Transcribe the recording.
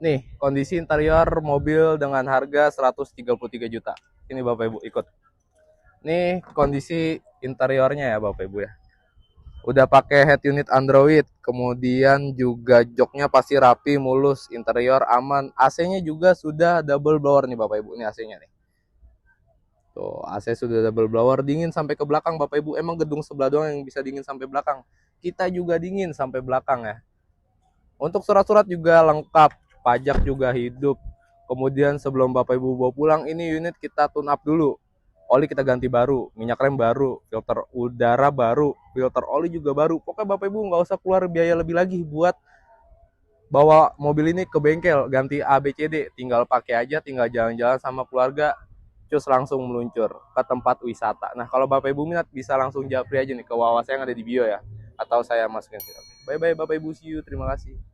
Nih, kondisi interior mobil dengan harga 133 juta. Ini Bapak Ibu ikut. Nih kondisi interiornya ya Bapak Ibu ya. Udah pakai head unit Android, kemudian juga joknya pasti rapi, mulus, interior aman. AC-nya juga sudah double blower nih Bapak Ibu. Ini AC-nya nih. Tuh, AC sudah double blower, dingin sampai ke belakang Bapak Ibu. Emang gedung sebelah doang yang bisa dingin sampai belakang. Kita juga dingin sampai belakang ya. Untuk surat-surat juga lengkap, pajak juga hidup. Kemudian sebelum Bapak Ibu bawa pulang, ini unit kita tune up dulu. Oli kita ganti baru, minyak rem baru, filter udara baru, filter oli juga baru. Pokoknya Bapak Ibu nggak usah keluar biaya lebih lagi buat bawa mobil ini ke bengkel, ganti ABCD. Tinggal pakai aja, tinggal jalan-jalan sama keluarga, cus langsung meluncur ke tempat wisata. Nah kalau Bapak Ibu minat bisa langsung japri aja nih ke Wawas yang ada di bio ya. Atau saya masukin. Bye-bye Bapak Ibu, see you, terima kasih.